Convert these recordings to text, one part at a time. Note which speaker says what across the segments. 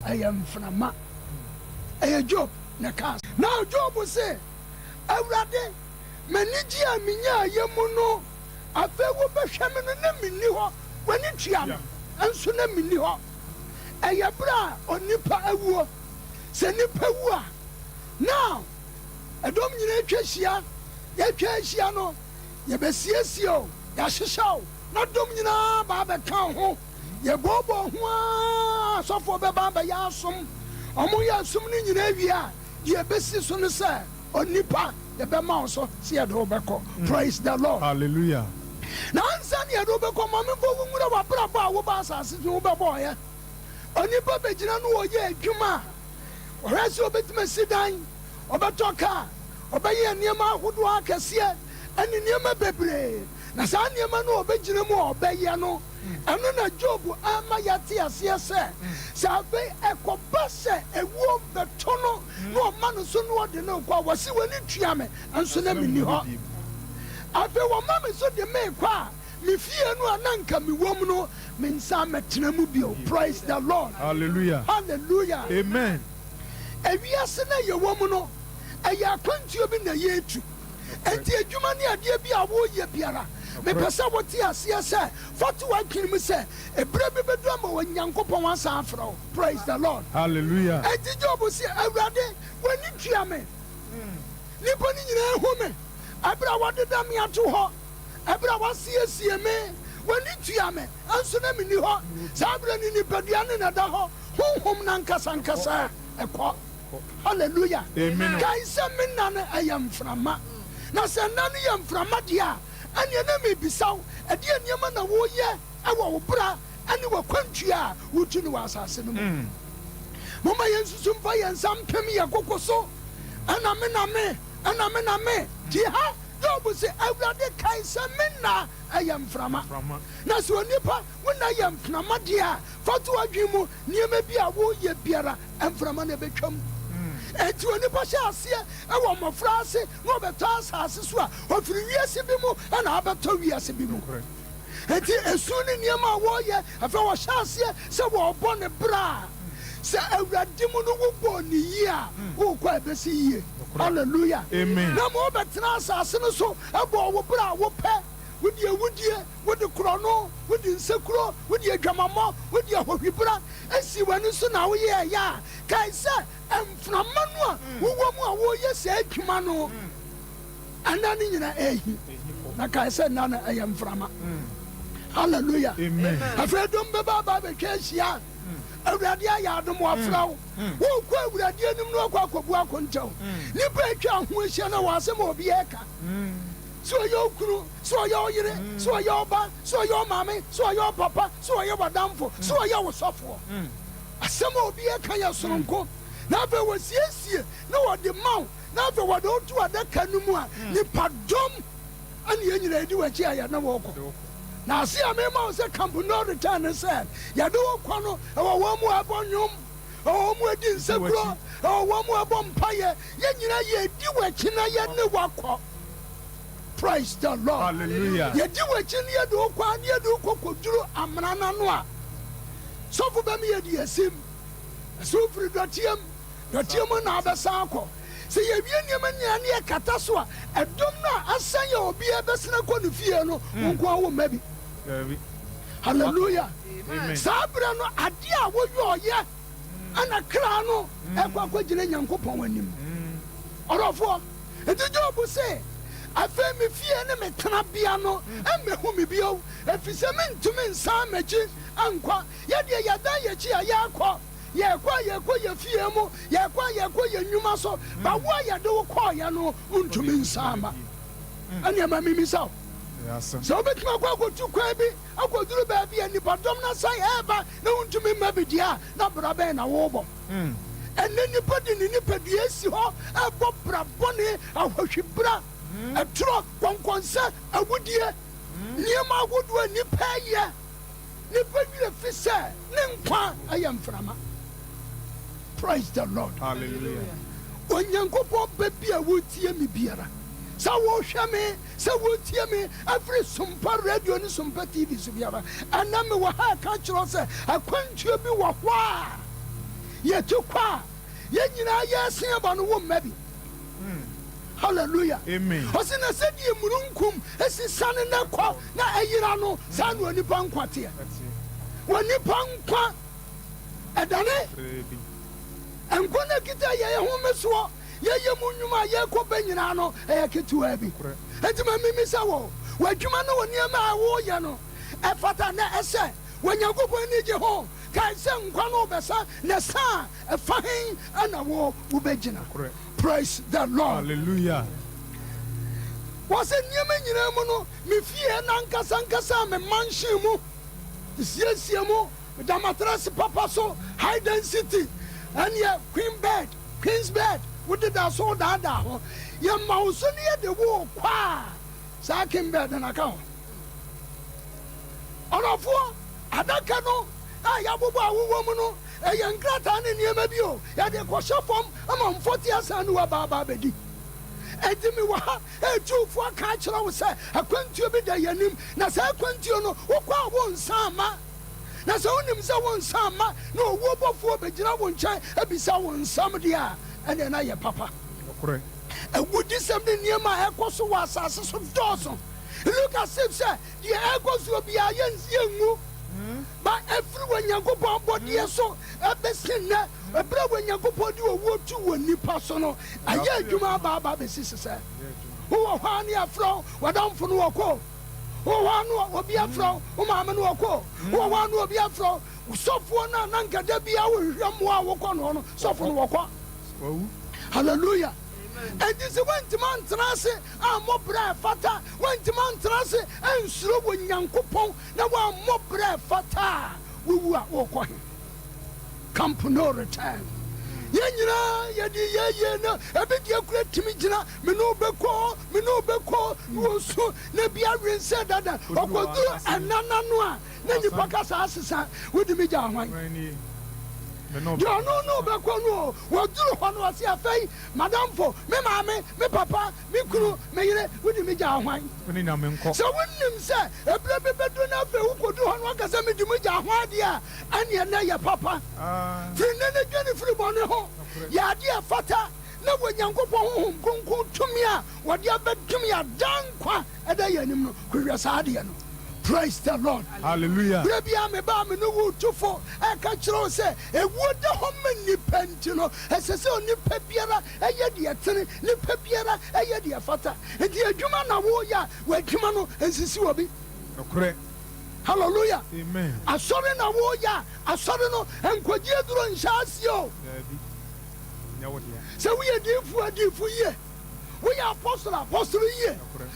Speaker 1: I am frama. A job na cast. Now Job will say, Awurade, maniji aminya yemuno, afe wo behweme no na minni ho, wani tuam, anso na minni ho. Eyabra onipa awuo, se nipa wu a. Now, edom nyina twahia, yatwa ahia no, ye besiesie o, ya hyehya o, na dom nyina ba beka ho, ye bobo ho a, sofo be ba ya asom. Omo ya asom ni nyina wi a, ye besi so no se onipa ye be ma so se ye do beko. Praise the Lord.
Speaker 2: Hallelujah.
Speaker 1: Na ansa ye do beko ma me bo nwura wa bra ba wo ba asase tu wo be bo ye. Onipa be gina no wo ye adwuma. Orasi obetima sidan, obetoka, obeye niema ahodo akese, ani niema bebre. Na sa niema no obegina mu obeye no. Eno na Job ama yate ase se. Sa be ekoba se ewu betono no ma no so no de no kwa wasi wani tuame anso na mini ho. Abe wo ma me so de me kwa me fie no ananka me wom no me nsa metena mu bio. Praise the Lord.
Speaker 2: Hallelujah.
Speaker 1: Hallelujah.
Speaker 2: Amen.
Speaker 1: Ewiase na ye wom no eya kwantuo bi na ye etu. Enti adwuma ne ade bi a wo ye biara. Me pesa woti ase se fatu wa kwim se ebre bi bedu ama wa Nyankopon wansa afro. Praise the Lord.
Speaker 2: Hallelujah.
Speaker 1: Enti Job se Awurade wani tuame. Nipa ni nyina hu me. Abra wadeda me ato ho. Abra wasiesie me. Wani tuame. Anso na mini ho. Sa abra ni nipaduane na da ho. Honhom na nkasa ekọ. Hallelujah.
Speaker 2: Amen.
Speaker 1: Guys, I am from Ma. Now, send none am from Madia. And your name be so. A dear Yaman, a warrior, our bra, and you were country, which you know as Mama Yansumpa and some Pemia Cocoso, and Amename, and Amename. Jiha, God will say, I will the Kaisa Minna. I am from Ma. Now, so Nipa, when I am from Madia, Fatu Agimu, near me be a warrior bearer, and from an become. And to any pasha see, I want my phrase, Robert Tass has as well, or 3 years ago, and about 2 years ago. And as soon as near my warrior, if I was here, so we're born a bra. So I read Dimono born the year, who quite the sea. Hallelujah. Amen. No more but Tass, so I bought bra, what pet. With your with the chrono, with the secro, with your gamma, with your hobibra, and see when you so now, yeah, Kaisa, and from Manua, who were warrior said, Mano, and none in a like I said, none I am from. Hallelujah. Amen. I've read them by the case, yeah. A radia yard more flow. Who quite with a dear no quack control. Nipper, who is Shana was a mobieka. So your crew, so your yere, so your ba, so your mammy, so your papa, so your madam for, so your software. A summer be a kaya sonko. Never was yes, no at the mount, never what don't do at that canuma, ni pardon, and you do a chair, no walk. Now see a memo said, come no return and said, Yado Quano, or one more upon you. Oh, more didn't say, oh, one more bumpire, yet you do a china yet no walk. Praise the Lord.
Speaker 2: Hallelujah.
Speaker 1: You do a chili do quan, you do cocoa, amrana noa. So for them, you sim. So for the team and Abasako. Say, you be near Catasua, and don't know, I say you'll be a best in a qualifier, no, maybe. Hallelujah. Sabrano, adia, what you are, yeah, and a crano, and what would you young coupon when him? Or of what? And the job will say. I feel me fear me canabiano, and me whom be oh, if it's a man to men, some matches, and qua, yet ya die a chia yakwa, ya qua ya fear mo, ya qua ya numaso, but why ya do qua no, unto men sama. And your mammy miss out. So make my go to Quaby, I go do baby and the bottom not say ever, no to me, maybe dear, not brabena wobo. And then you put in the pedias, a bob braboni, a worship. A truck, one concert, a wood year, near my wood when you pay ye. Nipa fissa, Nimpa, I am from. Praise the Lord.
Speaker 2: Hallelujah.
Speaker 1: When young couple baby, I would hear me beer. So wash me, so would hear me every SOMPA radio and SOMPA TV. And I'm a catcher, I can't you be what? ye to kwa ye nyina ye sen ba no wo mmabi hallelujah
Speaker 2: amen
Speaker 1: osina se die murunkum esisane na kwa na ayira no sa no nipa nkwate woni pankwa edane enkona kita ye ho meso ye munyuma ye ko banyina no e ketuwa bi entima mimi sa wo wadwuma no woni ama awo ye no e fata na ese wanyankopon ni je ho kai se nkwa no besa na sa e fahin ana wo ubegina praise the Lord
Speaker 2: hallelujah
Speaker 1: was nyama nyina mu no me fie na nkasa me mansion mu siesie mu da mattress papa so high density and yeah queen's bed with the so da ho ye mauso ne de wo kwa sa king bed na ka ho onofo adaka no ya bobo awo mu no e ye nkrata ne niema bi o ya de ko shofom ama mfoti asanu wa baba bedi edimi wa etufu aka kira wo se akwantuo bi da yanim na sa akwantuo no wo kwa wo nsama na so unim se wo nsama na owo bofo begina wo nkyɛn ebisa wo nsam dia ene na ye papa
Speaker 2: okure
Speaker 1: ewudi sem de niema ekoso wa asase so dozo look as if say the ekoso bi ayensiengu ba everyone yankopon body so ebesin na ebra wanyankopon di owo tu woni pa so no aye adwuma baba besisi se wo hwa ne afro wadamfo no woko wo hwa no obi afro wo maame no woko wo hwa no obi afro sofo na nankada bia wo hwamo a woko no sofo no woko hallelujah and this went man trase a mobra fata went man trase and suro wanyankopon na wa mobra fata wu a woko camp no return ye nyina ye di ye na ebedi akura timi gina me no beko wo so na bia rense dada okodu anana no a na ni pakasa asesa wodi mi ja hwan no beko no wo duru hono ase afai madam fo me maame me papa me kuru me yire wodi mi ja hwan
Speaker 2: woni na me nko
Speaker 1: so wonnim se ebra bebedo na fe wo kodu hono akasa me di mi ja hwan dia ane na ye papa frinne ne dwene firi bone ho ya dia fata na wanyankopon ho konko tumi a wode abedum ya dankwa eda yanim no kwhwɛ saade no. Praise the Lord.
Speaker 2: Hallelujah.
Speaker 1: Baby, I'm a bam no wood to for a catcher say a wood the home ni pentino as a son ni pepiera a yedia tene ni pepiera a yedia fata and the Jumana warrior where Jumano and Sisuabi.
Speaker 2: Correct.
Speaker 1: Hallelujah.
Speaker 2: Amen.
Speaker 1: A sorry na warrior, a sorino and Quadiadro and Shasio. So we are dear for ye. We are apostle ye.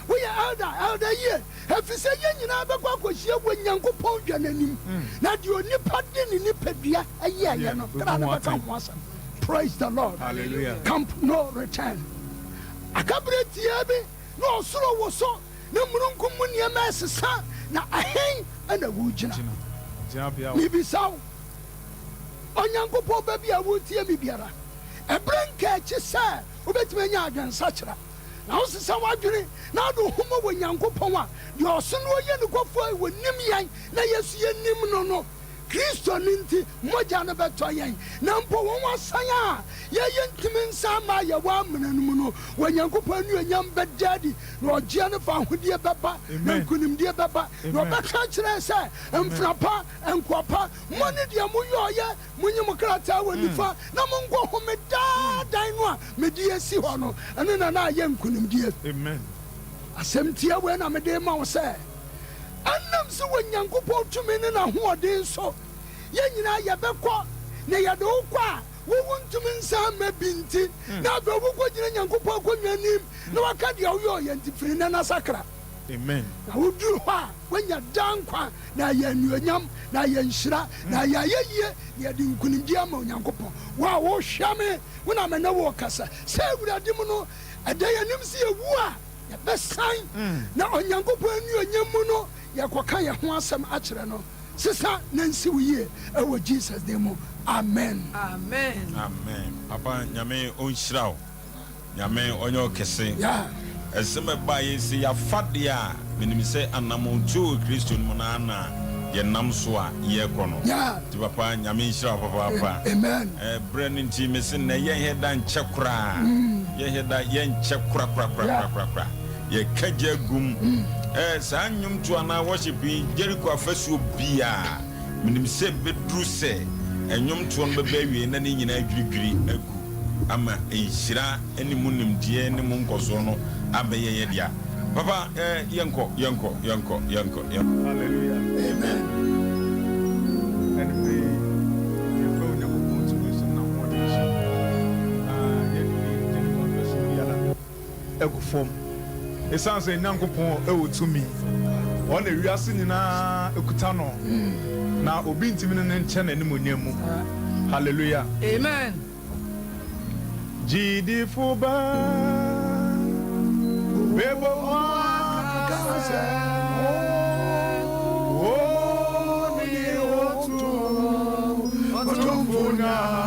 Speaker 1: We are elder ye. If you say you know about what you when young Kupon Jananim, not your nipa din in Nipedia, a year, you know, praise the Lord.
Speaker 2: Hallelujah.
Speaker 1: Camp no return. A cabinet yabe, no solo was so, no Murunkum mass, na a hay and a woojina. Maybe so. On young Kupo baby, I would hear me biara. A brain catch is sad. Ubet me nya adwen sachira na wo sesa wadwene na do homo wanyankopon a de oso no ye ne kofo wonim yan na yesu ye nim no Kristo ninti moja na beto yan na mpo won wasan a ye ntimi nsa ma ye wa menanum no wanyankopon nu anyam bedadi na ogia ne fa hodie beba na nkunim die beba na obeka kire se mfrapa enkwapa moni de moyo ye munyim krata wonifa na monko homeda dan no a medi esi ho no eno na ye nkunim die
Speaker 2: amen
Speaker 1: asem tie we na mede ma wo se annam se wanyankopon tumi ne na hoɔden so ye nyina ye bɛkɔ na ye de wokɔ wo wontumi nsa ma binti na be wo kɔ gyina nyankopon akɔnwanim na waka de wo ye ntifiri na nasakra
Speaker 2: amen
Speaker 1: na wo duru hɔ a wanya dankwa na ye anuonyam na ye nhyira na ye ayeye ye de nkunimdi ama nyankopon wa wo hwame wo na me na wo kasa sɛ awurade mu no ɛda yanim se ewu a ye bɛsan na onyankopon anuonyam mu no yakoka ye ho asɛm akyerɛ no sisa nansi wiye ɛwɔ Jesus name amen
Speaker 3: amen
Speaker 4: amen papa nyame onhyiraw nyame onyo kese
Speaker 1: ya
Speaker 4: ɛsɛm ba yesi ya fade a menim sɛ anamontu Kristo mu na ye nam so a ye kono ti papa nyame nhyira papa
Speaker 1: amen
Speaker 4: brand nti me se na ye heda nche kura ye heda ye nche kura ye kaje gum sa nyum to ana worship Jericho afasu bia minim se bedru se enyum to no be wie na ni nyina adwirigwiri agu ama enhyira eni munim die ne mu nkoso no abeye ye dia papa yenko
Speaker 2: hallelujah
Speaker 1: amen
Speaker 2: and we go na ko to na mo ye ni Jericho afasu bia la egu form esan se nyankopon ewotumi ona wiase nyina ekuta no na obi ntimi ne nche na nim onyam hallelujah
Speaker 1: amen
Speaker 2: jidi fuba bebo wakase o ni otu funa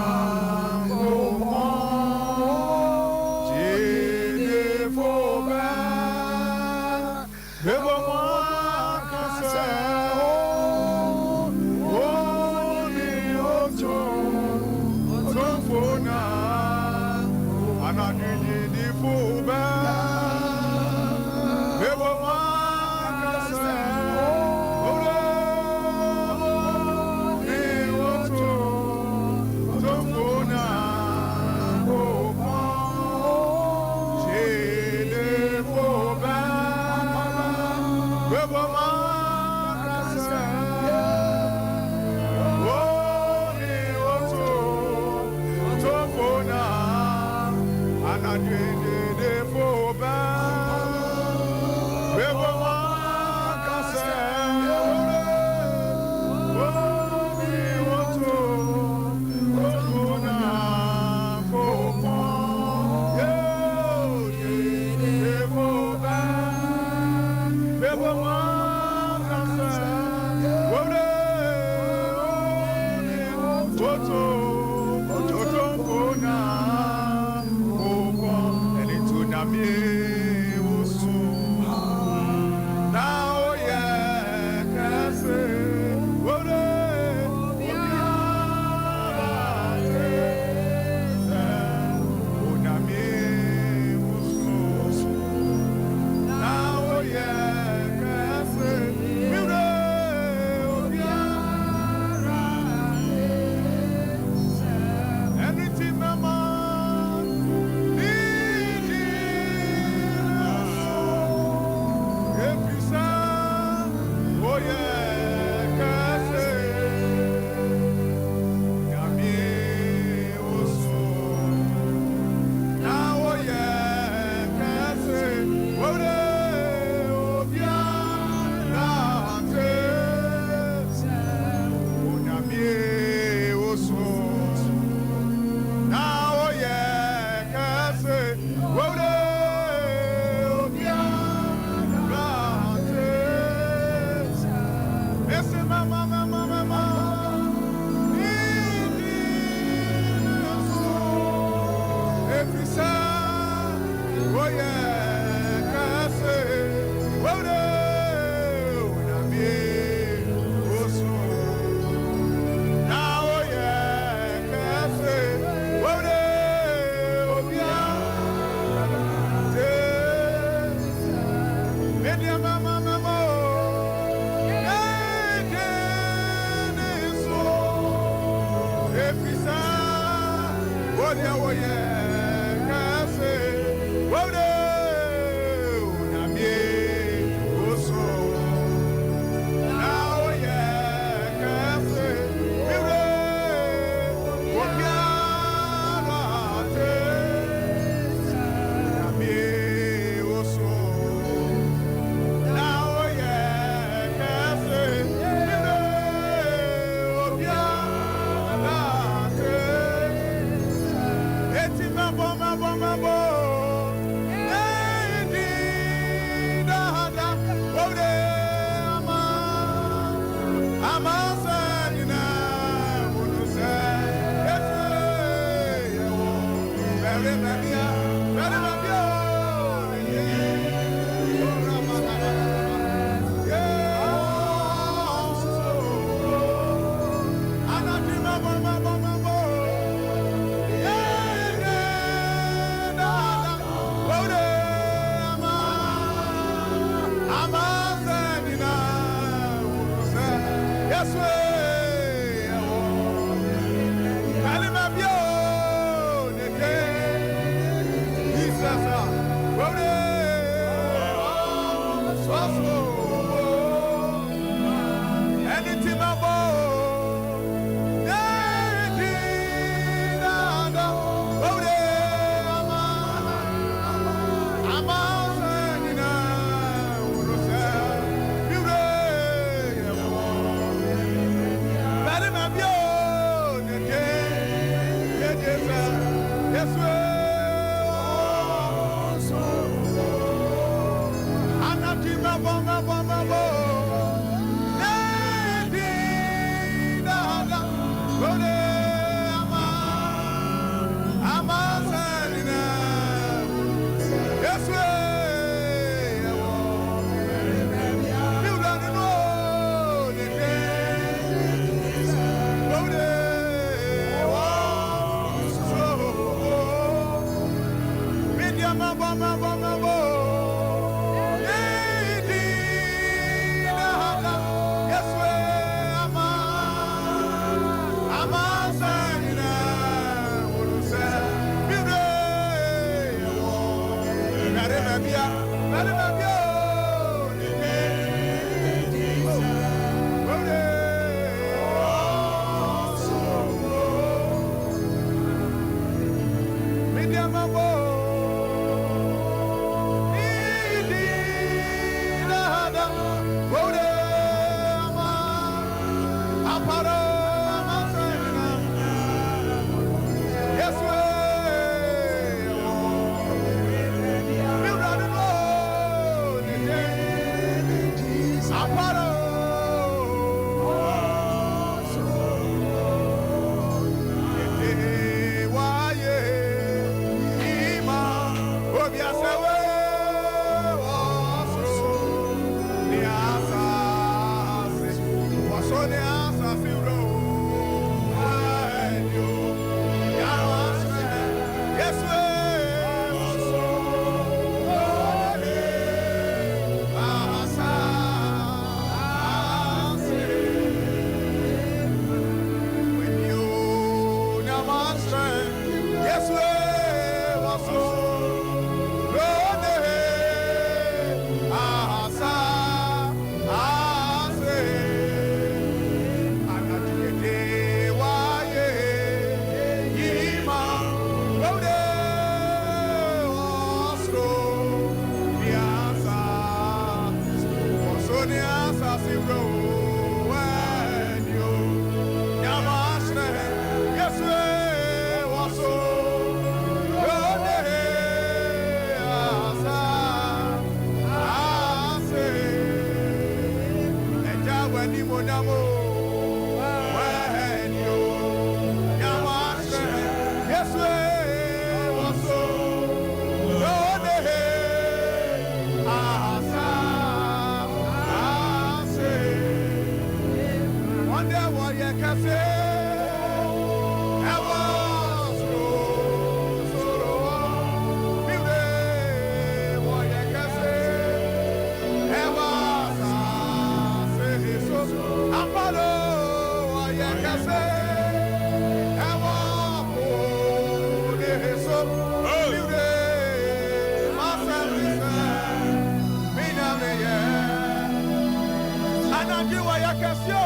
Speaker 2: Anadi wa yakasio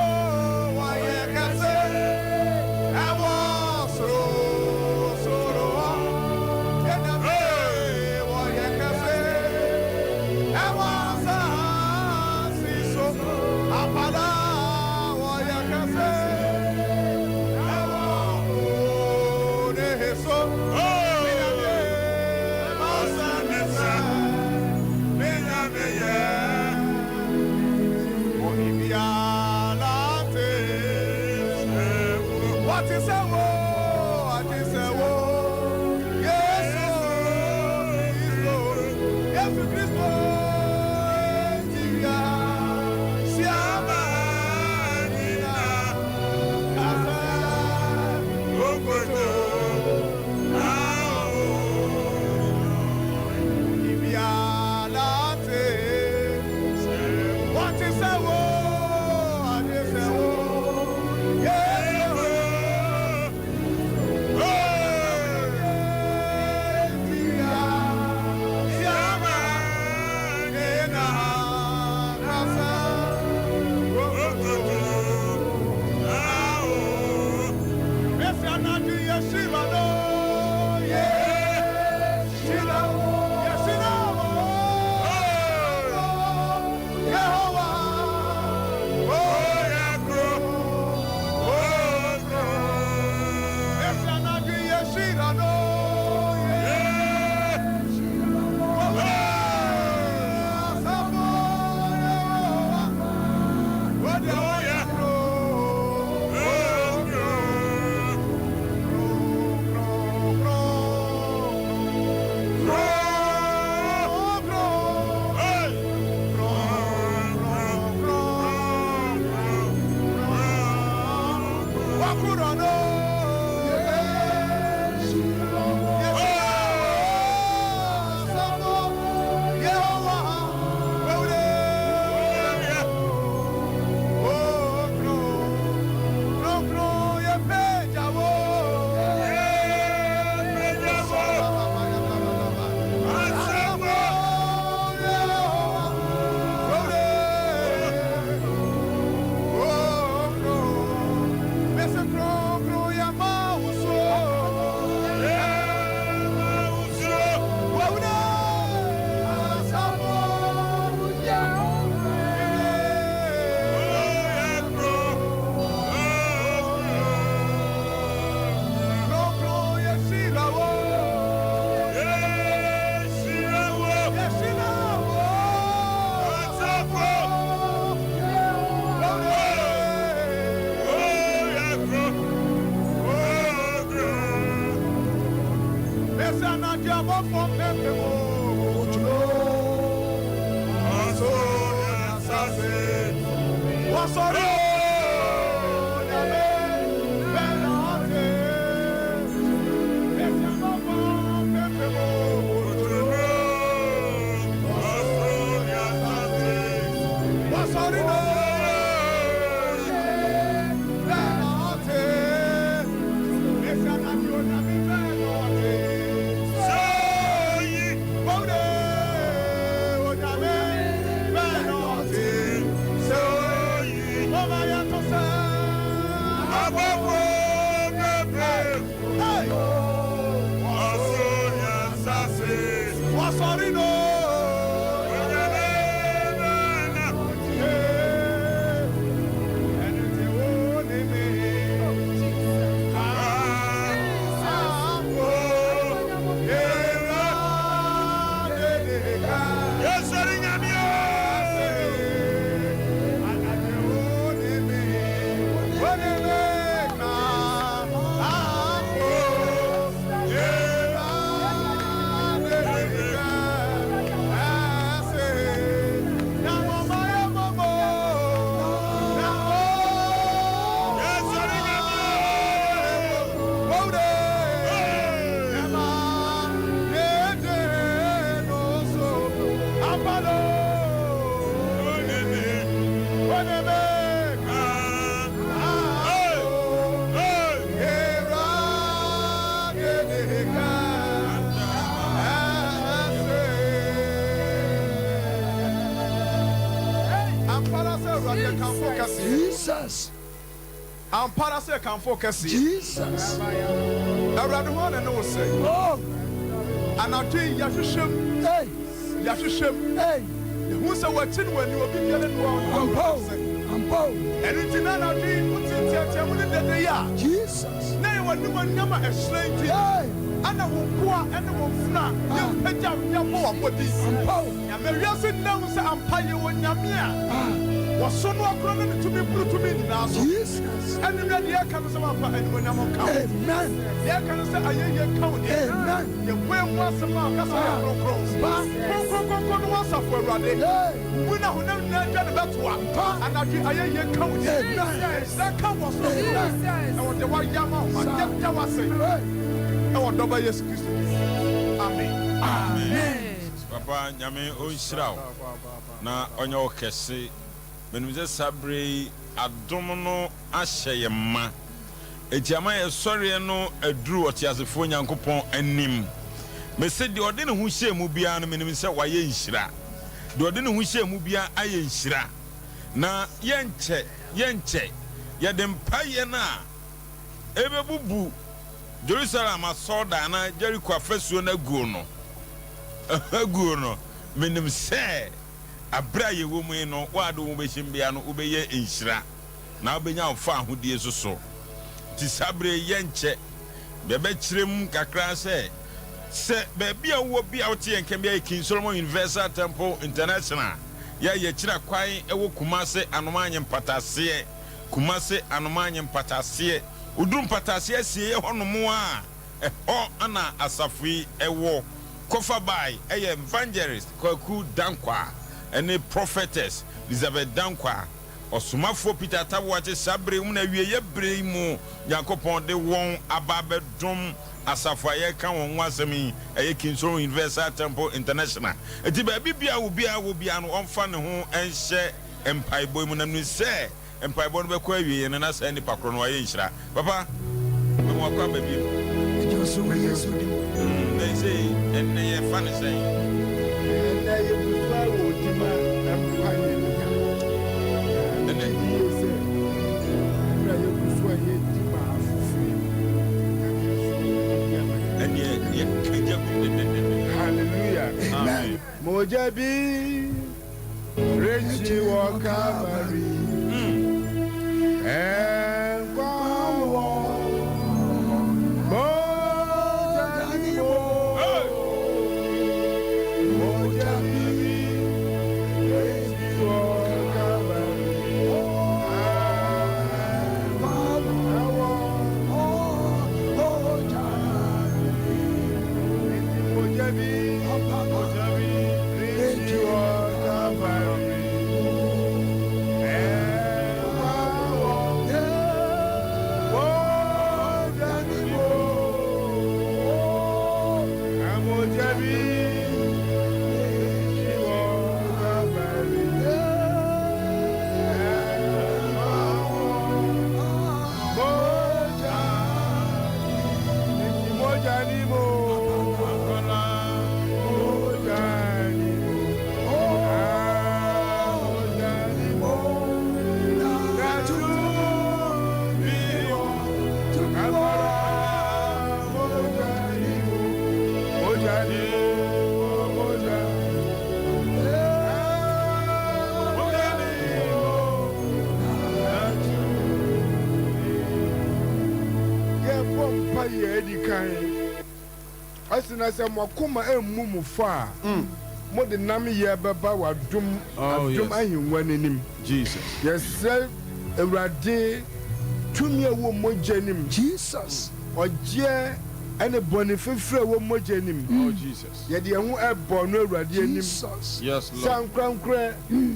Speaker 2: wa yakase
Speaker 1: Jesus.
Speaker 2: I'm parasite can focus.
Speaker 1: Jesus.
Speaker 2: Everyone wanna know say.
Speaker 1: Oh.
Speaker 2: And I do Yashim.
Speaker 1: Hey.
Speaker 2: Yashim.
Speaker 1: Hey.
Speaker 2: Who's a watching when you will be getting one?
Speaker 1: I'm Paul.
Speaker 2: Anything I do, what's in the day?
Speaker 1: Jesus.
Speaker 2: Now you want number a slave.
Speaker 1: Hey.
Speaker 2: And I will go and I will fly. You pay down your more for this.
Speaker 1: I'm Paul.
Speaker 2: I'm a reason now, say I'm paying when Yamia. Was so no according to me, put to me now.
Speaker 1: Jesus.
Speaker 2: And then the air comes up and when I'm on count.
Speaker 1: Amen.
Speaker 2: The air can say, I hear you count.
Speaker 1: Amen.
Speaker 2: The way once a month, that's why I'm no cross. But once up for running. We know that's one. And I hear you count. That count was no. I want the white yama. I was saying, I want double yes. Amen.
Speaker 1: Amen.
Speaker 4: Papa, Yame, Oishra. Na onyo kese. Menuze sabre adomono ahye ma etiama ye sori no aduru otiasefo nyankopon anim me se de ode ne hu hye mu bia no menim se waye nhira de ode ne hu hye mu bia aye nhira na yenche ye de mpaye na ebebubu Jerusalem asoda na Jericho afasuo na aguo no menim se abra ye wo mu no wado wo behim bia no ubeye enhira na obenya ofa ahodie soso ti sabre yenche bebe kirem kakra se be bia wo bia wote yenke bia King Solomon Universal Temple International ye kira kwan ewo Kumase anomanye mpatase Kumase anomanye mpatase udrum mpatase sie honomo a eho ana asafui ewo kofa bai evangelist Kwaku Dankwa any prophetess Elizabeth Dankwa osumafo Peter Tabuache sabre mu na wieye bre mu Yakopon de won ababe dum asafaye kan won wasemi King Solomon Universal Temple International eti ba bibia wo bia no onfa ne ho enhye empaibo mu na nu se empaibo no be kwa wieye na sa ni pakro no aye nhira papa me mo akwa ba bi
Speaker 1: Jesu we Yesu di
Speaker 4: they say enne ye fane say
Speaker 2: Hallelujah.
Speaker 1: Amen.
Speaker 2: Mojabi Rechi wa Calvary. And
Speaker 3: Asina se mwakoma emmumu fa mo de nam ye beba wadum adum ahinwa nenim
Speaker 2: Jesus.
Speaker 3: Yes sir Ewurade tumi ewo mojanim
Speaker 1: Jesus.
Speaker 3: Oje ene boni fefre ewo mojanim.
Speaker 2: Oh Jesus.
Speaker 3: Ye de ho ebo no Ewurade anim.
Speaker 1: Jesus.
Speaker 2: Yes Lord.
Speaker 3: Sankrankre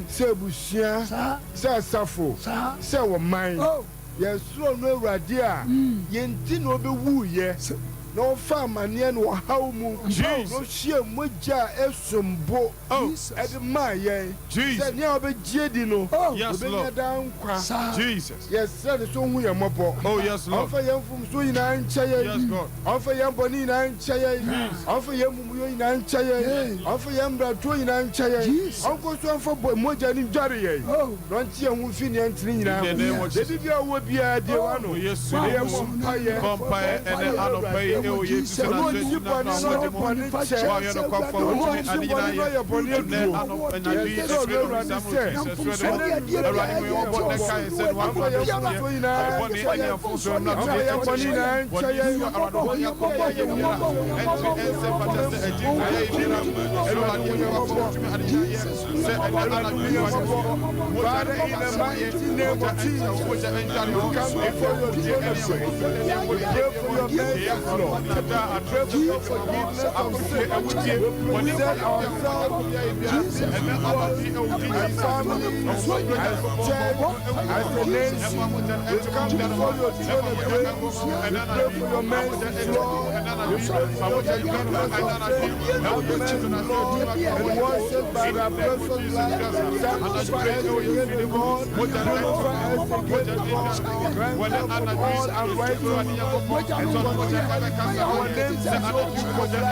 Speaker 3: se busia se asafo se wo man. Yes so no Ewurade a ye nti no bewu ye. No famania no how mu no share moja esombo edma ye
Speaker 2: Jesus
Speaker 3: ne obegye no
Speaker 2: yes Lord Jesus
Speaker 3: yes said so hu ye mobo
Speaker 2: oh yes Lord
Speaker 3: ofa ye mfum so ina ncha ye
Speaker 2: yes God
Speaker 3: ofa ye boni ina ncha ye ofa ye mumu yo ina ncha ye ofa ye mbrato ina ncha ye onko so mfa moja ni dware ye no ntie hu fi ne ntini nyina dedi bia wo bia de wa no
Speaker 2: yes
Speaker 3: ye mompa ye
Speaker 2: ene anopai oh Jesus na
Speaker 3: no
Speaker 2: Jesus na no
Speaker 3: boni che
Speaker 2: wa yo no kwa for what ani na ye
Speaker 3: boni
Speaker 2: ne anopai na bi esre no samu Jesus esre no ani mo bo ne kai se wa kwa ye boni ani afuso na boni na nchaye boni akoma ye ni na ense fatase eji aye bi na ero ani mo kwa tumi ani ye se ana bi wa Father, in the mighty name of Jesus, we come before your throne. We pray for your mercy, Lord. I pray for your forgiveness of sin. We present ourselves, Jesus, and family, as church, as a nation. We come before your throne of grace. We pray for your mercy, Lord. We pray for your forgiveness of sin. Have mercy, Lord, and wash us by the precious blood. Sanctify us again, God. Purify us again, God. Grant us from all unrighteousness. Our names are not before I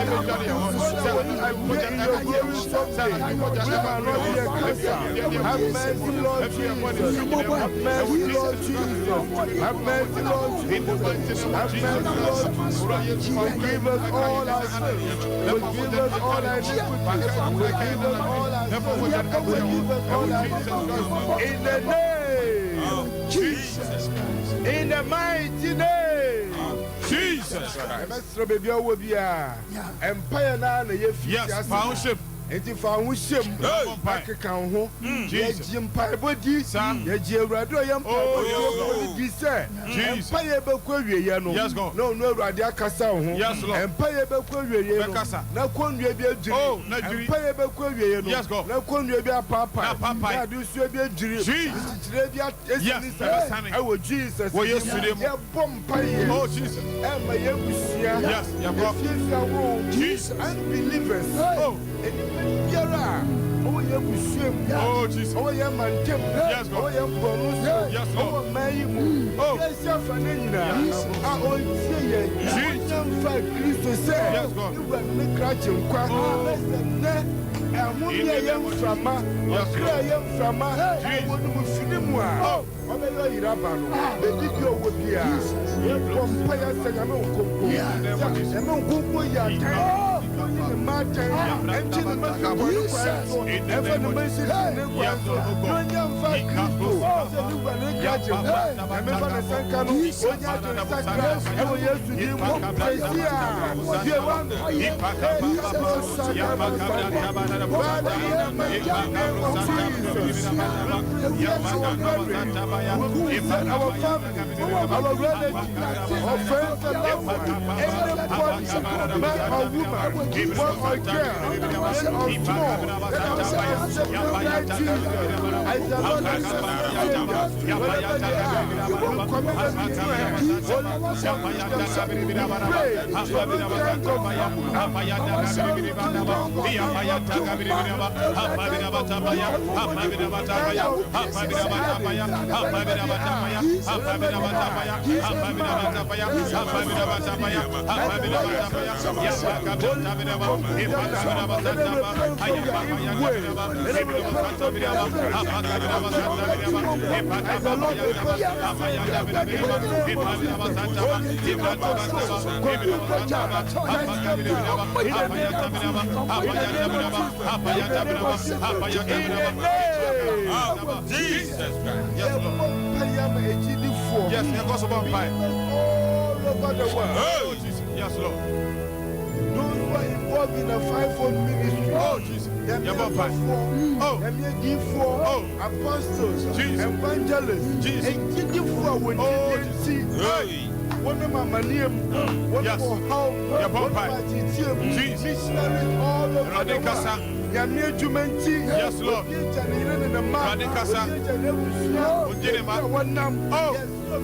Speaker 2: pray in your glory someday. We are not be a cancer. Have mercy, Lord Jesus. Have mercy, Lord Jesus. Have mercy, Lord Jesus. Have mercy, Lord Jesus. Forgive us all our sins. Forgive us all our iniquities. Forgive us all our sins. Forgive us all our iniquities. In the name of Jesus. In the mighty name of Jesus.
Speaker 3: Yes,
Speaker 2: fellowship.
Speaker 3: Enti fa ho hyem akeka ho ye mpa ebodi ye ji awurade oyam pa ebodi di se mpa ye bekwa wieye no no no awurade akasa ho mpa ye bekwa wieye no na konwie bi adwiri mpa ye bekwa wieye no na konwie bi apapa na du su bi adwiri tire bi esini se awo Jesus ye bom pa ye
Speaker 2: oh Jesus
Speaker 3: e ma ye busia
Speaker 2: yes ya bro
Speaker 3: Jesus unbelievers oh Yara, oh, you swim, oh, Jesus, oh, you mantem, yes, oh, you bonus, yes, oh, may oh, yes, your friend, I will see you, Jesus, Christ, say, yes, God, you will make cratching, quack, and one young frama, or young frama, I would film one. Oh, you Rabano, the video would be a Pompaya Sagano, and no good boy, the mountain, and to the Macaboy, and for the message, no young fight, I remember the Sankano, and we used to do one place here. Dear one, our family, our relatives, our friends and loved ones, anybody, man or woman, boy or girl, big or small, I the Lord is Savior, wherever they are, you will come and be prayer. Pray, for the thank of
Speaker 4: Jesus Christ.
Speaker 3: Yes, all over the world.
Speaker 2: Oh, Jesus. Yes, Lord.
Speaker 3: Those who are involved in the fivefold ministry.
Speaker 2: Oh, Jesus.
Speaker 3: Apostles,
Speaker 2: Jesus.
Speaker 3: evangelists,
Speaker 2: Jesus.
Speaker 3: and one of my manium, one
Speaker 2: Yes.
Speaker 3: for how,
Speaker 2: Jesus.
Speaker 3: missionaries all over the world.
Speaker 2: Yes, Lord. Oh,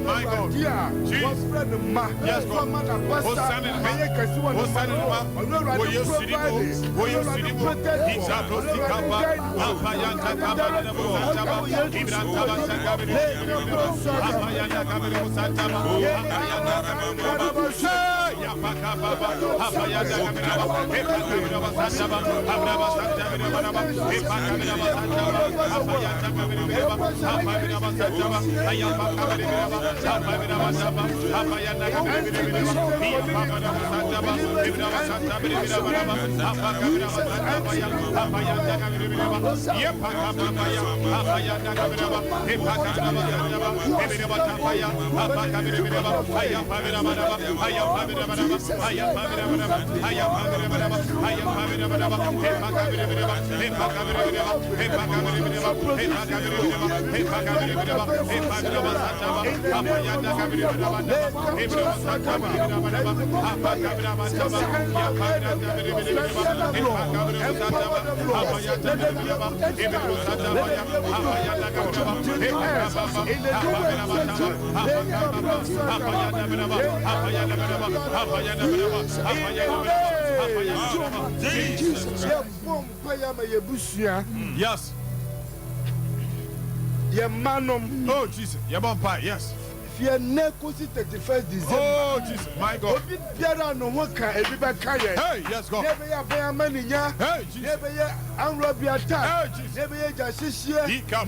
Speaker 2: my God. Jesus. Yes, God. Yes. Oh, Jesus. Yes.
Speaker 3: Fear Nekosi 31st December.
Speaker 2: Oh, Jesus, my God. Hey, yes, God. Hey, Jesus. Hey, Jesus. He can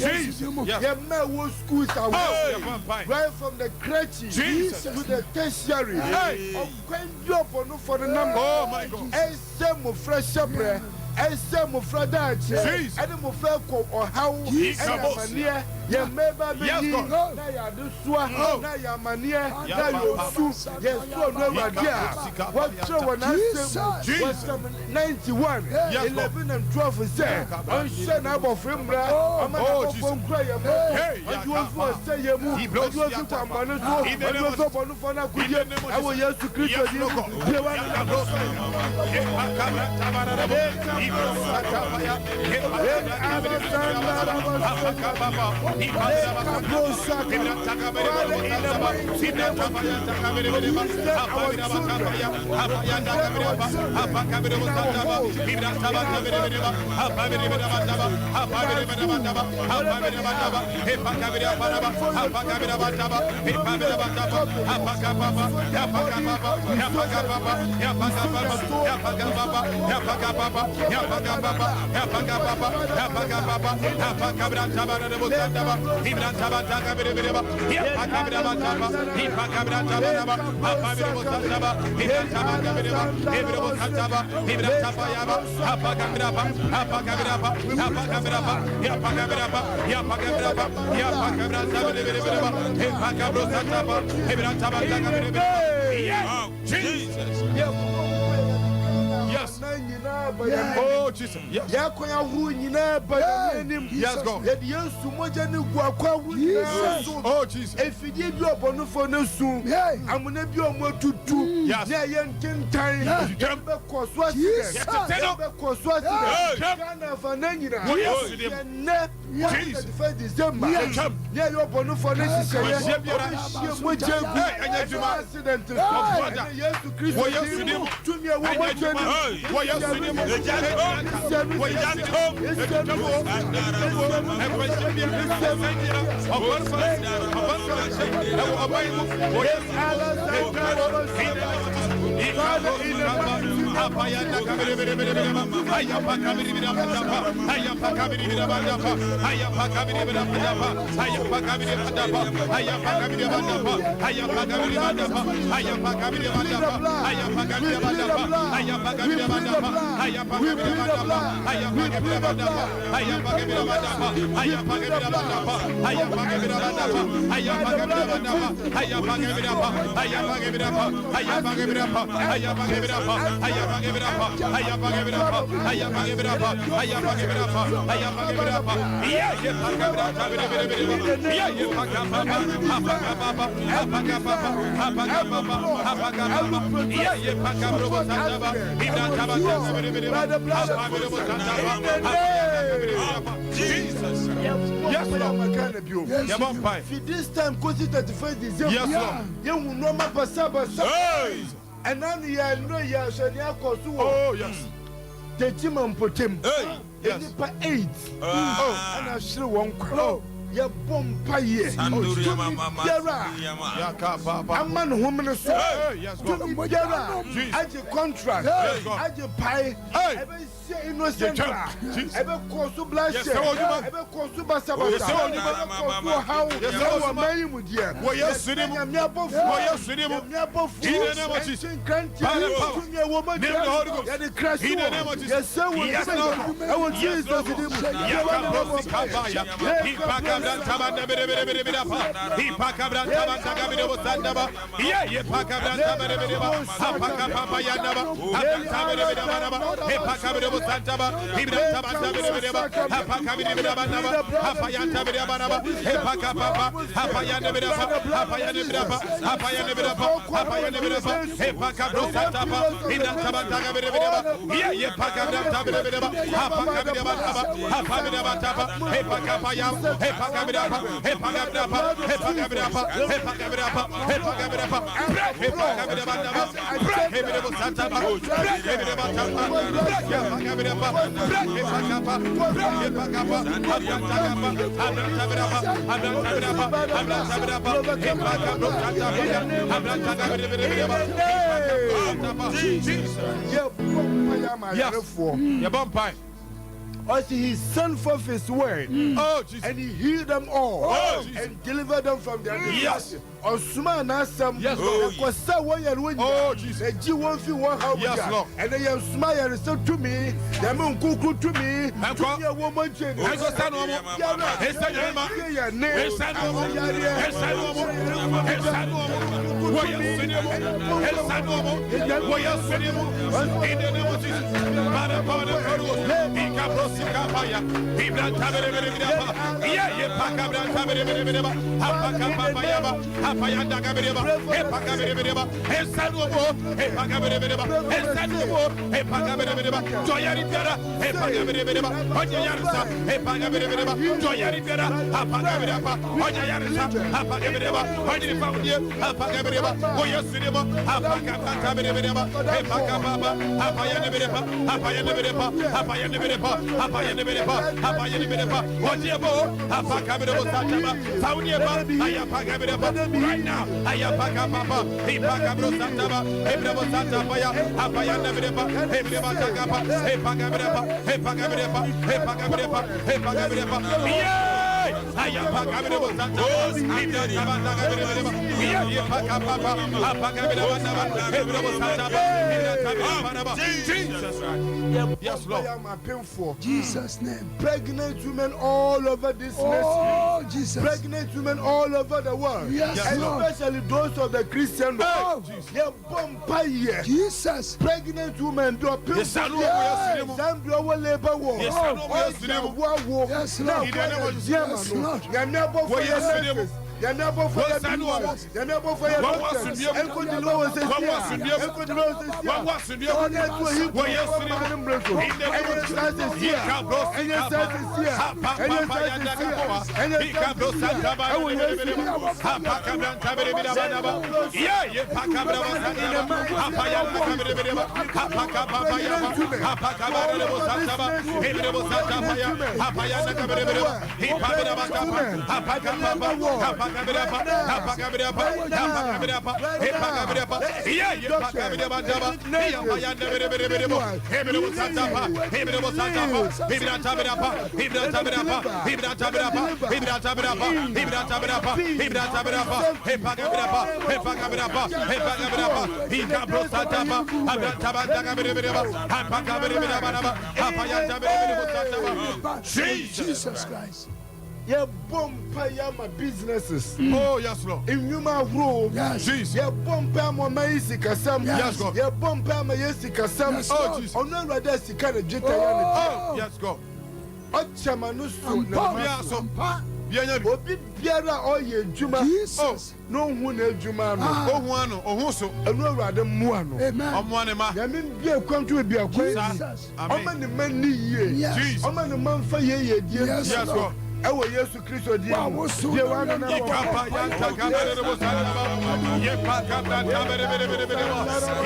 Speaker 2: Jesus.
Speaker 3: Right from the crèche to the tertiary.
Speaker 2: Oh, my God.
Speaker 3: Ese mo frada che ene mo fra ko ohawo ene mania ye meba be ni na ya dusua na ya mania na yo su ye so no wadia what show when I say 91 11 and 12 say on she na bo frimra o ma ko kra ye mo oju ofu say ye mu oju ofu kwamba no so oju ofu bonu fo na kudie awo Yesu Kristo di ye wa na bro Oh, Jesus. Yes. Yes, God. Oh, Jesus. If you did your bonus soon, I'm going to be on more to do. Yes. Jesus. Yes, Lord. This time, because it's 31st December. Yes, Lord. You will know my passaba. And now you know you are saying, oh, yes. The Timon put him. Yes. 8. Oh, and I still won't call. Ya bomba ye. A man woman so. Yes, a contract. A pie. Innocent. Ebe kosu blashe. Ebe kosu basaba. How you marry with you? Wo yesunim. Me abofu. Wo yesunim. Me abofu. In the name of Jesus. Ya the crash. In the name of Jesus. Yes, sir. I want Jesus to do. He sent forth his word, and he healed them all, and delivered them from their enemies. Yes. Osuma na sam. Yes, Lord. Kosa one year when Jesus. Eji one fi one how. Yes, Lord. And then you smile and say to me, the moon kuku to me. To me a woman change. I go stand on. He said your name. He said no more. He said no more. He said no more. He said Esanumo, Wayasunimu, in the name of Jesus, Manapana, Ika Brosika Paya, Ibra Tabereba, Pakabra Tabereba, Hapakapayaba, Hapayanda Gabereba, Epakabereba, Esanumo, Epakabereba, Esanumo, Epakabereba, Joyaripera, Epakabereba, Oyarisa, Epakabereba, Joyaripera, Apakabereba, Oyarisa, Apakabereba, Oyarifa, Apakabereba, Oyasinimo, Apakabereba, Epakababa, Apayanbereba, Apayanbereba, Apayanbereba, Apayanbereba, Apayanbereba, Ojebo, Apakabereba, Sataba, Saunieba, Ayapakabereba, right now, Ayapakababa, Epakabro Sataba, Ebrebo Satapaya, Apayanbereba, Ebreba Takaba, Epakabereba, Epakabereba, Epakabereba, Epakabereba, yay! Ayapakabereba Sataba, Ibrahima Takabereba, Ayapakababa, Apakabereba, Ebrebo Sataba, Jesus, yes, Lord.
Speaker 1: Jesus' name.
Speaker 3: Pregnant women all over this
Speaker 1: Oh,
Speaker 3: nation.
Speaker 1: Jesus.
Speaker 3: Pregnant women all over the world.
Speaker 1: Yes,
Speaker 3: and
Speaker 1: Lord.
Speaker 3: especially those of the Christian world.
Speaker 1: Jesus.
Speaker 3: Pregnant women do a
Speaker 1: Yes, Lord.
Speaker 3: some do a labor war.
Speaker 1: Yes, Lord. Yes, Lord.
Speaker 3: Your neighbor for your nurses. Your neighbor for your viewers. Your neighbor for your doctors. And could you know say
Speaker 1: Jesus Christ.
Speaker 3: Your bumper, my businesses.
Speaker 2: Oh, yes, Lord.
Speaker 3: In human rule,
Speaker 1: Yes.
Speaker 2: Jesus.
Speaker 3: your bumper, my Maisika Sam.
Speaker 1: Yes,
Speaker 2: God.
Speaker 3: Your bumper, my Yesika Sam.
Speaker 1: Yes,
Speaker 2: Oh,
Speaker 1: Lord.
Speaker 2: Jesus.
Speaker 3: On the other side, the Jita
Speaker 2: Oh, yes, God.
Speaker 3: Ochamanusu.
Speaker 2: Yeah, so.
Speaker 1: Ampa.
Speaker 3: Obi biara oye juma.
Speaker 1: Jesus.
Speaker 3: No hu na juma no.
Speaker 2: Oh, one, oh, so.
Speaker 3: Enu awurade mmoa no.
Speaker 1: Amen.
Speaker 2: One, ma.
Speaker 3: Nyame bia kwantu bia kwan.
Speaker 1: Jesus.
Speaker 3: Oma ne man ni yie.
Speaker 1: Yes.
Speaker 2: Jesus.
Speaker 3: Oma ne man fa yie die.
Speaker 1: Yes,
Speaker 2: Yes, God.
Speaker 3: Ewo Yesu Kristo die.
Speaker 1: Wow, wo so
Speaker 3: Die
Speaker 1: na
Speaker 3: wa na
Speaker 1: na
Speaker 3: na.
Speaker 2: Ikapa yanta kabere rebo sandaba. Yepa kabra kabere bere bere bere.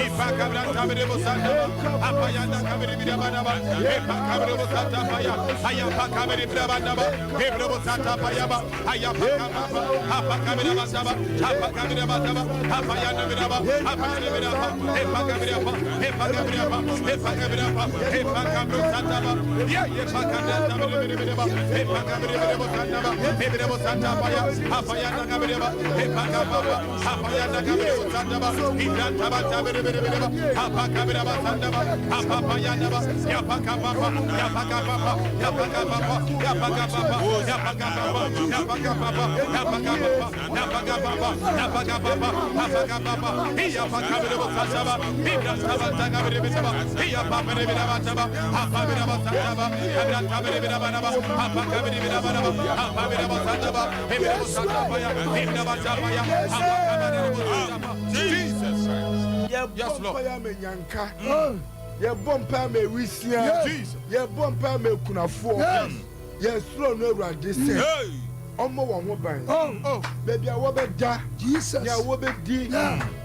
Speaker 2: Ipa kabra kabere rebo sandaba. Apa yanda kabere bere banaba. Yepa kabere rebo sandaba ya. Ayapa kabere bere banaba. Yepa rebo sandaba ya ba. Ayapa kababa. Apa kabere banaba. Apa kabere banaba. Apa yanda bere ba. Apa yanda bere ba. Yepa kabere ba. Yepa kabere ba. Yepa kabere ba. Yepa kabere sandaba. Yepa kabere kabere bere bere ba. Yepa kabere Ebrebo Santa Paya, Apayana Gabriela, Epacababa, Apayana Gabriel Santaba, Ibrantaba Tabereba, Apacababa Santaba, Apapayanaba, Yapacababa, Yapacababa, Yapacababa, Yapacababa, Yapacababa, Yapacababa, Yapacababa, Yapacababa, Yapacababa, Apacababa, Yapacababa Santaba, Ibrantaba Gabriela, Yapabereba Santaba, Apaberaba Santaba, Abrantaba, Apacababa, Jesus. Yes, Lord.
Speaker 3: Your bumper may we see. Your bumper may kunafo. Yes, slow no right this. Omo wa mo ban.
Speaker 1: Oh,
Speaker 3: baby I wo be da.
Speaker 1: Jesus.
Speaker 3: Ya wo be di.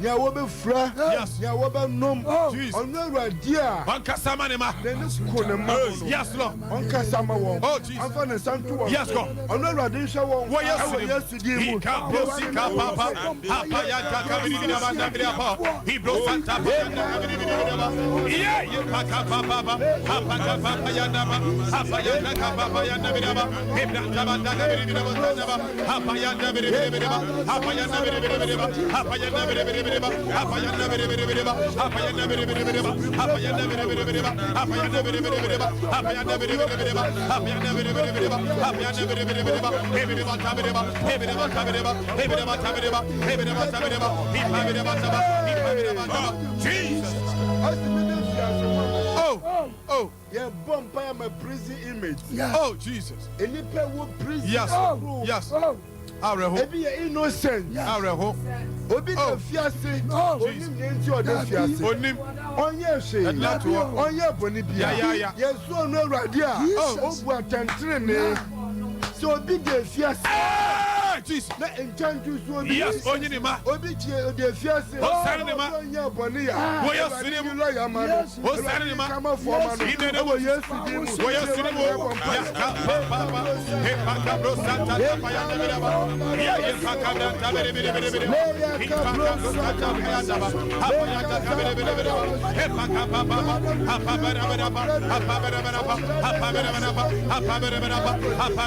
Speaker 3: Ya wo be fra. Ya wo be nom.
Speaker 2: Jesus.
Speaker 3: Ono awurade a.
Speaker 2: Banka sama ne ma.
Speaker 3: Ne ko ne ma.
Speaker 2: Yes, Lord.
Speaker 3: Onka sama won.
Speaker 2: Oh, Jesus.
Speaker 3: Anfa ne santu won.
Speaker 2: Yes, God.
Speaker 3: Ono awurade hwe won.
Speaker 2: Wo
Speaker 3: Yesu di mu.
Speaker 2: Ika brosika papa. Apa ya ta kabiri na banda bria pa. Ibro santa pa na kabiri na ba. Yeah, ye paka papa. Apa ka papa ya na ba. Apa ya ta papa ya na bria ba. Ibra ta banda kabiri na ba. Apa ya na bria bria ba. Apa ya na bria bria ba. Apa ya na bria bria ba. Apa ya na bria bria ba. Apa ya na bria bria ba. Apa ya na bria bria ba. Apa ya na bria bria ba. Apa ya na bria bria ba. Apa ya na bria bria ba. Apa ya na bria bria ba. Ebere ba tabere ba. Ebere ba tabere ba. Ebere ba tabere ba. Ebere ba tabere ba. Ibere ba tabere ba. Ibere ba tabere ba.
Speaker 3: Oh, yeah, bumper am a prison image.
Speaker 1: Yeah.
Speaker 3: Oh, Jesus. Any people prison. Yes.
Speaker 1: Oh.
Speaker 3: Yes.
Speaker 1: Oh.
Speaker 3: Maybe you're innocent.
Speaker 2: Areho.
Speaker 3: Obi na fiase. Onim nenti o de fiase.
Speaker 2: Onim.
Speaker 3: Onye she. Onye boni bia.
Speaker 2: Yeah.
Speaker 3: Yesu onu awurade a. Obu atantre ne. So obi de fiase.
Speaker 2: Jesus.
Speaker 3: Na enchantu so obi.
Speaker 2: Yes, onye ni ma.
Speaker 3: Obi tie de fiase.
Speaker 2: O sare ni ma.
Speaker 3: Onye boni ya.
Speaker 2: Wo yesu ni mu. O sare ni ma.
Speaker 3: Kama for ma no.
Speaker 2: Ine ne
Speaker 3: wo yesu di mu.
Speaker 2: Wo yesu ni mu. Ya ka papa. He paka bro santa pa ya ne ba. Ya ye paka bra ta bere. He paka bro santa pa ya da ba. Apa ya ta ka bere. He paka papa. Apa bere. Apa bere. Apa bere. Apa bere. Apa bere. Apa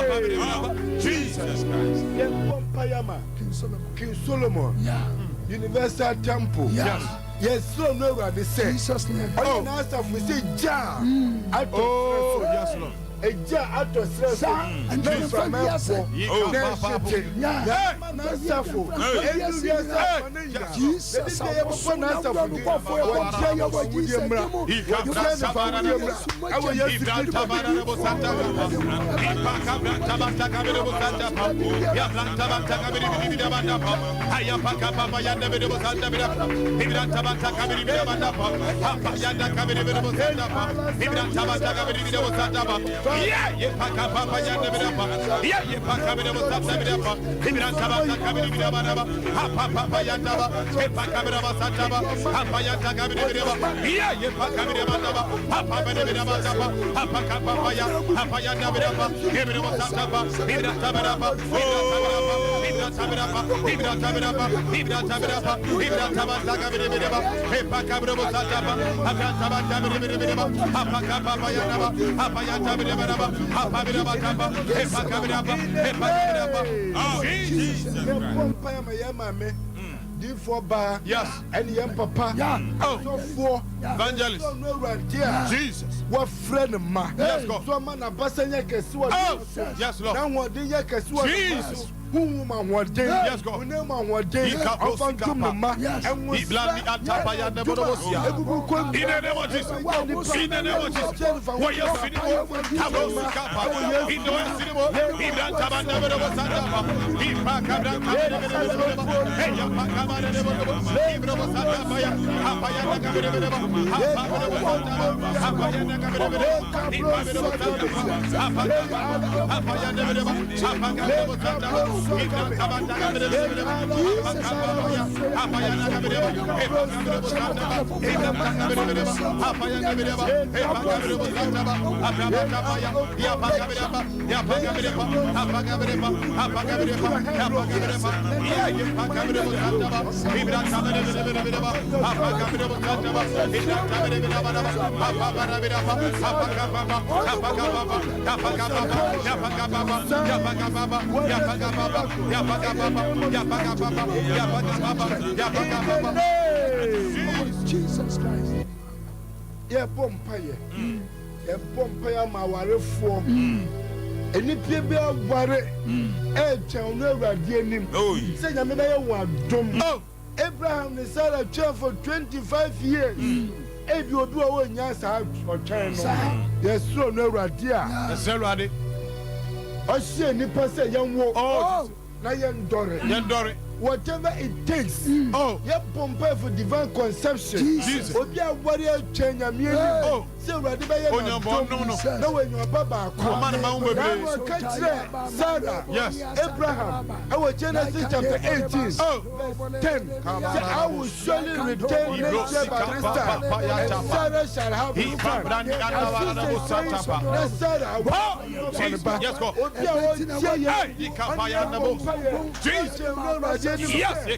Speaker 2: bere. Jesus Christ.
Speaker 3: King Solomon.
Speaker 1: Yeah.
Speaker 3: Universal Temple.
Speaker 1: Yes.
Speaker 3: Yes, so no what they say.
Speaker 1: Jesus name.
Speaker 3: Oh, now stuff we say jar.
Speaker 2: Oh, yes, Lord.
Speaker 3: A jar out of stress.
Speaker 1: And then from yes. Yeah. Jesus.
Speaker 2: Yeah, ye paka papa ya de bidapa. Yeah, ye paka bidapa sa bidapa. Ibran tabata kabiri bidapa ba. Papa papa ya daba. Ye paka bidapa sa daba. Papa ya taka bidapa. Yeah, ye paka bidapa daba. Papa bidapa daba. Papa papa ya. Papa ya da bidapa. Ye bidapa sa daba. Ibran tabata. Ibran tabata. Ibran tabata. Ibran tabata. Ibran tabata kabiri bidapa. Ye paka bidapa sa daba. Ibran tabata kabiri bidapa. Papa papa ya daba. Papa ya tabata. Yes.
Speaker 3: And young papa. So for
Speaker 2: evangelist. Jesus.
Speaker 3: What friend of mine?
Speaker 2: Yes, God.
Speaker 3: So man a basanya kesua.
Speaker 2: Yes, Lord.
Speaker 3: Now what they kesua.
Speaker 2: Jesus.
Speaker 3: Who man what day?
Speaker 2: Yes, God.
Speaker 3: Who name man what day? And we
Speaker 2: blandi atapaya de bodosia. In the name of Jesus. In the name of Jesus. What you see? Tabosika. In the cinema. In the tabanda bodosata. In pakabra. Hey, ya pakabra de bodosia. In bodosata paya. Apaya de kabere. Apaya de bodosata. Apaya de kabere. In bodosata. Apaya de bodosata. Apaya de bodosata. Ibran tabata kabere bere apaya apaya kabere Ibran kabere bere apaya kabere kabere bosata apaya apaya ya kabere ya kabere ya ya kabere bosata Ibran kabere bere apaya kabere bosata Ibran kabere bere apaya bere apaya Ya paga baba.
Speaker 1: Jesus Christ.
Speaker 3: Yeah, Pompire. Yeah, Pompire, my warrior for. And if you be a warrior, town never did him. Oh, say, I mean, I want dumb. Oh, Abraham is out of chair for 25 years. If you do away, yes, I for China. Yes, so never dear.
Speaker 2: Yes, sir, Raddy.
Speaker 3: I see any person young walk. Oh. Na yen dore. Whatever it takes. Oh, you prepare for divine conception.
Speaker 2: Jesus.
Speaker 3: Obi a warrior change am here. Oh, say ready by your no. No when your baba come. Sarah.
Speaker 2: Yes.
Speaker 3: Abraham. Our Genesis chapter 18. Oh, 10. I will surely return next year by this time. And Sarah shall have a son. Sarah.
Speaker 2: Yes, go. Jesus.
Speaker 4: Jesus.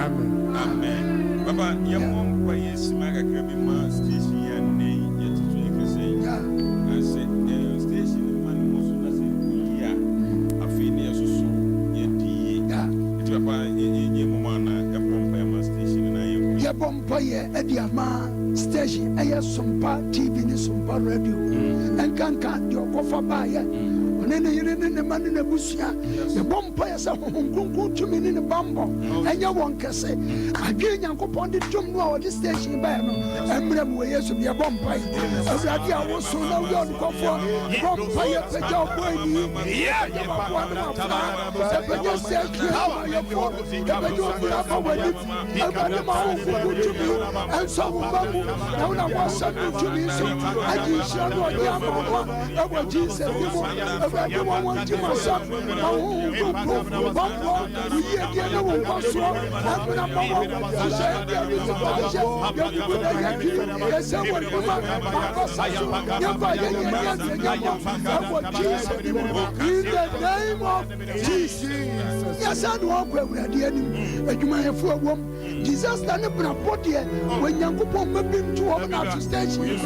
Speaker 4: Amen. Amen. Baba, yam kwa Yesu maka krabi ma station ya nei yetu ifese. I say station man musu na say ya afini ya susu ye die. Iti baba ye mama na epompa ya ma station na ye.
Speaker 1: Ye bompa ye edi ama station eye SOMPA TV ni SOMPA radio. Enkanka di okofa ba ye. Nene yire nene mane na busia ye bompa ye sa honkonkon tumi ni bambo enye won kese adwe nyankopon de twom no a wodi station ba no emre mu Yesu ye bompa ye awurade a wo so na wo nkofo bompa ye peja obo ni ye bompa na peja se kwa ye fo peja obo fa wadi abade ma wo ko tumi enso wo ba mu na wo na wo sa tumi so aji sha no ya bompa abo Jesus mo you want to myself. Oh, we hear the one was so. I'm going to say there is a in the name of Jesus. Yes, I walk where the enemy. And you might have a woman. Jesus stand up in a body when young people may be to open up to station.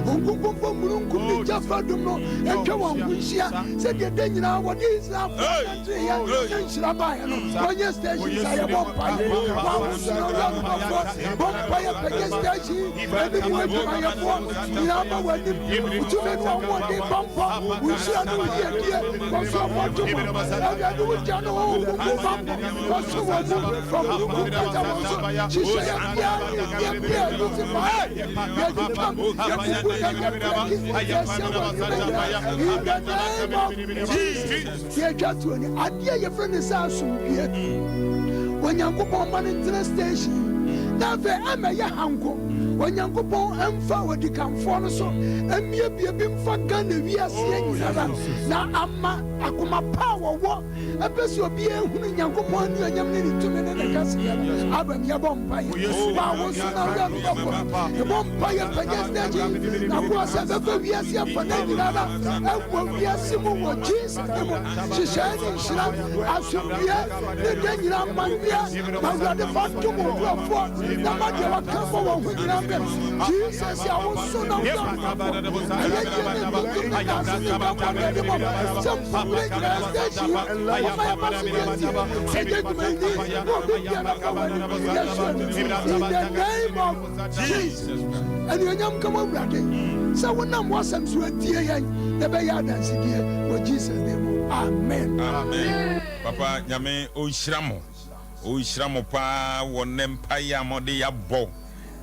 Speaker 1: Uncle Mungu just for them, and come on, we share. said the day now what is up Shirabai when you station I won't buy it station and you went to my phone Yama when you make one day bumper we shall do here for someone to do Jano from you she said when you go on man in station, never am a hanko. When you go on and forward, you can follow so, and me be a bim for gun, we are seeing now. Amma, Akuma power walk, a person will be a woman, young upon you and young lady 2 minutes. Abram Yabompa, was the Bompire against the now was a very yes, for and we are similar Jesus. She said, I should be the Daniel Man, my brother, for 2 more for the matter of couple with Jesus, I was so now. Jesus. And you young come over so when I'm wasn't so dear, the bayard and for Jesus' name. Amen.
Speaker 4: Amen. Papa, Yame, O Shramo pa, one empire, Modia Bo.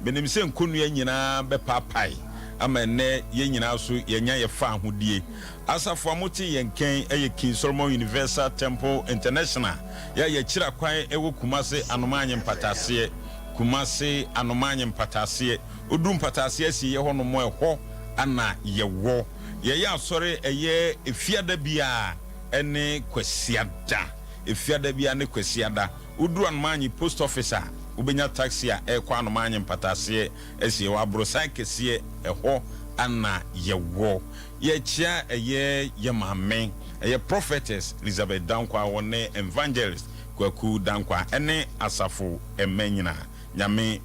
Speaker 4: Benim se nkonu nyina be papai amene ye nyina so yenya ye fa ahodie asafo amote yenken King Solomon Universal Temple International ye kira kwan ewo Kumase anomanye mpatase Kumase anomanye mpatase odum mpatase si ye hono mo eho ana ye wo ye asore eye efiada bia ene kwasiada efiada bia ne kwasiada odu anomanye post officer ubenya taxi a ekwa anomanye mpatase esi wa brosan kese eho ana yewo ye chia eye ye mame eye prophetess Elizabeth Dankwa wone evangelist kwaku Dankwa ene asafo emenyina nyame